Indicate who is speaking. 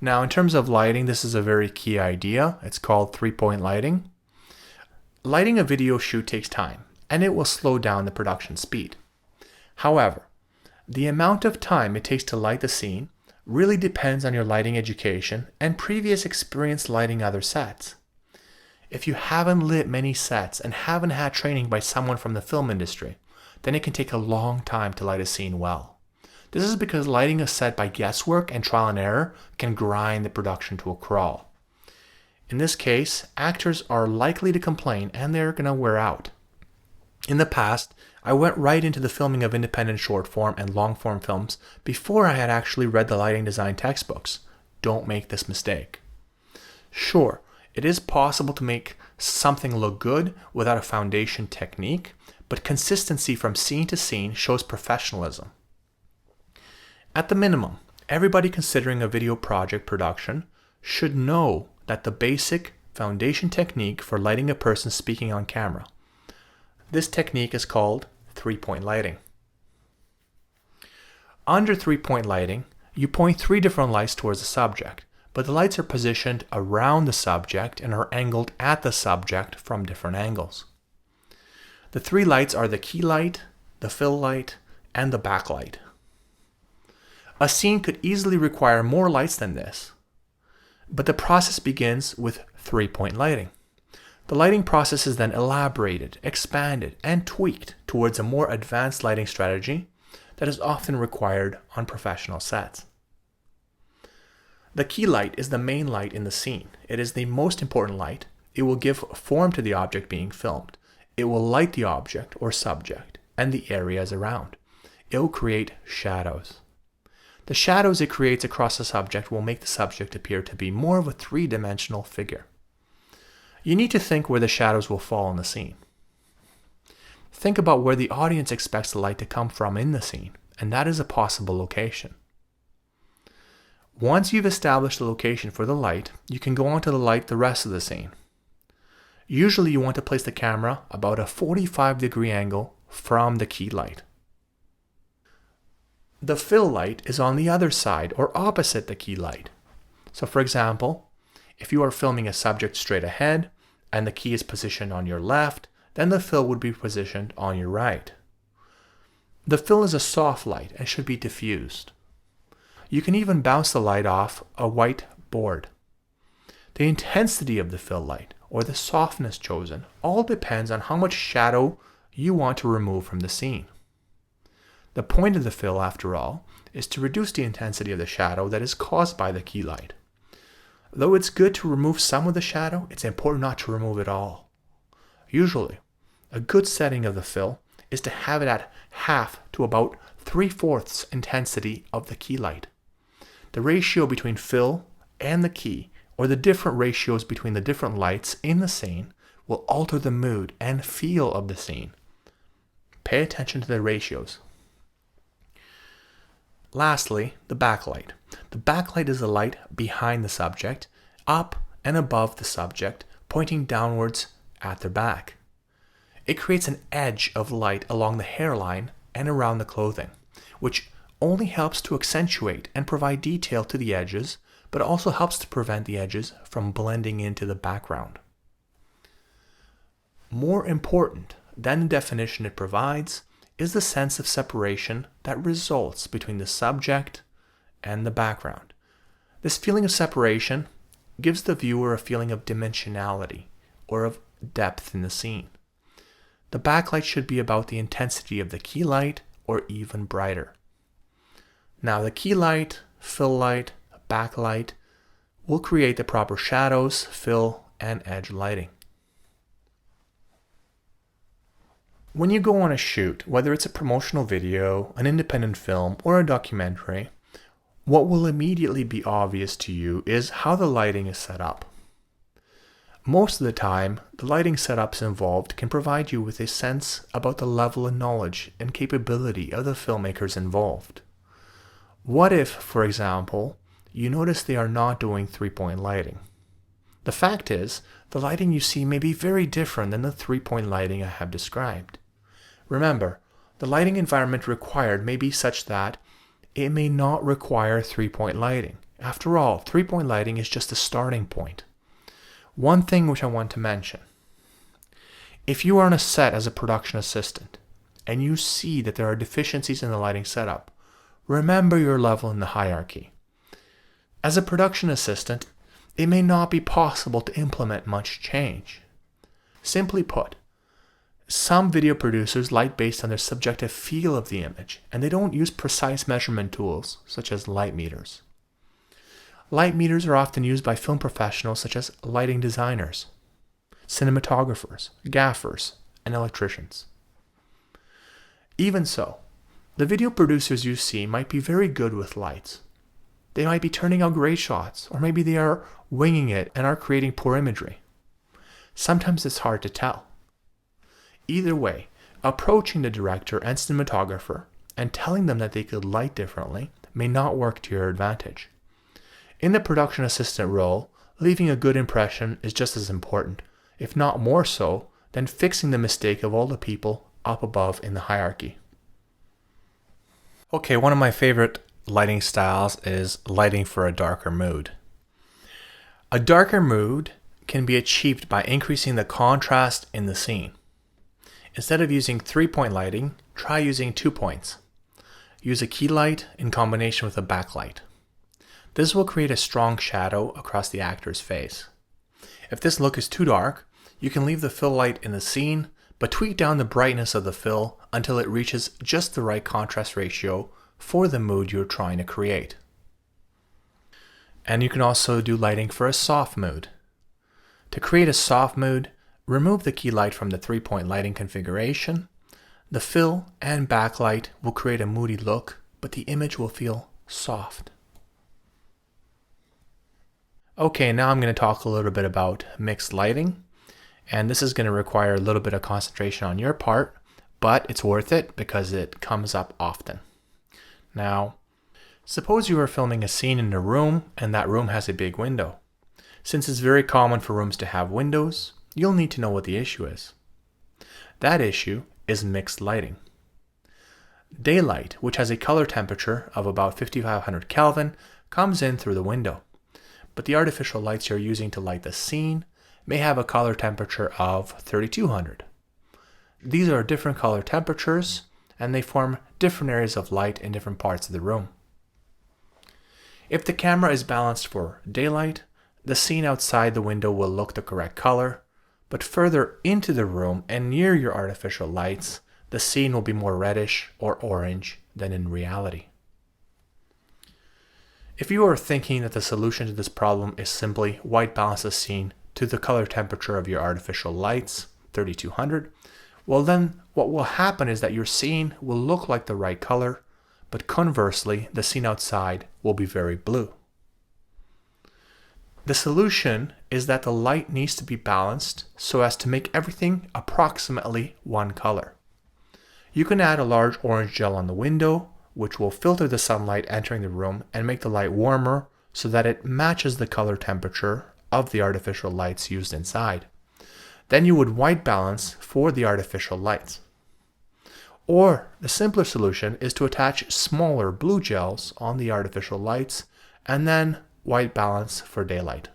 Speaker 1: Now, in terms of lighting, this is a very key idea. It's called three-point lighting. Lighting a video shoot takes time, and it will slow down the production speed. However, the amount of time it takes to light the scene really depends on your lighting education and previous experience lighting other sets. If you haven't lit many sets and haven't had training by someone from the film industry, then it can take a long time to light a scene well. This is because lighting a set by guesswork and trial and error can grind the production to a crawl. In this case, actors are likely to complain and they're going to wear out. In the past, I went right into the filming of independent short form and long form films before I had actually read the lighting design textbooks. Don't make this mistake. Sure, it is possible to make something look good without a foundation technique, but consistency from scene to scene shows professionalism. At the minimum, everybody considering a video project production should know that the basic foundation technique for lighting a person speaking on camera. This technique is called three-point lighting. Under three-point lighting, you point 3 different lights towards the subject, but the lights are positioned around the subject and are angled at the subject from different angles. The 3 lights are the key light, the fill light, and the backlight. A scene could easily require more lights than this, but the process begins with three-point lighting. The lighting process is then elaborated, expanded, and tweaked towards a more advanced lighting strategy that is often required on professional sets. The key light is the main light in the scene. It is the most important light. It will give form to the object being filmed. It will light the object or subject and the areas around. It will create shadows. The shadows it creates across the subject will make the subject appear to be more of a 3-dimensional figure. You need to think where the shadows will fall in the scene. Think about where the audience expects the light to come from in the scene, and that is a possible location. Once you've established the location for the light, you can go on to light the rest of the scene. Usually you want to place the camera about a 45-degree angle from the key light. The fill light is on the other side or opposite the key light. So for example, if you are filming a subject straight ahead and the key is positioned on your left, then the fill would be positioned on your right. The fill is a soft light and should be diffused. You can even bounce the light off a white board. The intensity of the fill light or the softness chosen all depends on how much shadow you want to remove from the scene. The point of the fill, after all, is to reduce the intensity of the shadow that is caused by the key light. Though it's good to remove some of the shadow, it's important not to remove it all. Usually, a good setting of the fill is to have it at half to about 3/4 intensity of the key light. The ratio between fill and the key, or the different ratios between the different lights in the scene, will alter the mood and feel of the scene. Pay attention to the ratios. Lastly, the backlight. The backlight is the light behind the subject, up and above the subject, pointing downwards at their back. It creates an edge of light along the hairline and around the clothing, which only helps to accentuate and provide detail to the edges, but also helps to prevent the edges from blending into the background. More important than the definition it provides is the sense of separation that results between the subject and the background. This feeling of separation gives the viewer a feeling of dimensionality or of depth in the scene. The backlight should be about the intensity of the key light or even brighter. Now the key light, fill light, backlight will create the proper shadows, fill, and edge lighting. When you go on a shoot, whether it's a promotional video, an independent film, or a documentary, what will immediately be obvious to you is how the lighting is set up. Most of the time, the lighting setups involved can provide you with a sense about the level of knowledge and capability of the filmmakers involved. What if, for example, you notice they are not doing three-point lighting? The fact is, the lighting you see may be very different than the three-point lighting I have described. Remember, the lighting environment required may be such that it may not require three-point lighting, After all, 3-point lighting is just a starting point. One thing which I want to mention. If you are on a set as a production assistant and you see that there are deficiencies in the lighting setup, remember your level in the hierarchy. As a production assistant, it may not be possible to implement much change. Simply put, some video producers light based on their subjective feel of the image, and they don't use precise measurement tools such as light meters. Light meters are often used by film professionals such as lighting designers, cinematographers, gaffers, and electricians. Even so, the video producers you see might be very good with lights. They might be turning out great shots, or maybe they are winging it and are creating poor imagery. Sometimes it's hard to tell. Either way, approaching the director and cinematographer and telling them that they could light differently may not work to your advantage. In the production assistant role, leaving a good impression is just as important, if not more so, than fixing the mistake of all the people up above in the hierarchy. Okay, one of my favorite lighting styles is lighting for a darker mood. A darker mood can be achieved by increasing the contrast in the scene. Instead of using 3-point lighting, try using 2 points. Use a key light in combination with a backlight. This will create a strong shadow across the actor's face. If this look is too dark, you can leave the fill light in the scene, but tweak down the brightness of the fill until it reaches just the right contrast ratio for the mood you're trying to create. And you can also do lighting for a soft mood. To create a soft mood, remove the key light from the 3-point lighting configuration. The fill and backlight will create a moody look, but the image will feel soft. Okay, now I'm going to talk a little bit about mixed lighting, and this is going to require a little bit of concentration on your part, but it's worth it because it comes up often. Now, suppose you are filming a scene in a room and that room has a big window. Since it's very common for rooms to have windows, you'll need to know what the issue is. That issue is mixed lighting. Daylight, which has a color temperature of about 5500 Kelvin, comes in through the window. But the artificial lights you're using to light the scene may have a color temperature of 3200. These are different color temperatures, and they form different areas of light in different parts of the room. If the camera is balanced for daylight, the scene outside the window will look the correct color, but further into the room and near your artificial lights, the scene will be more reddish or orange than in reality. If you are thinking that the solution to this problem is simply white balance the scene to the color temperature of your artificial lights, 3200, well then what will happen is that your scene will look like the right color, but conversely, the scene outside will be very blue. The solution is that the light needs to be balanced so as to make everything approximately one color. You can add a large orange gel on the window, which will filter the sunlight entering the room and make the light warmer so that it matches the color temperature of the artificial lights used inside. Then you would white balance for the artificial lights. Or the simpler solution is to attach smaller blue gels on the artificial lights and then white balance for daylight.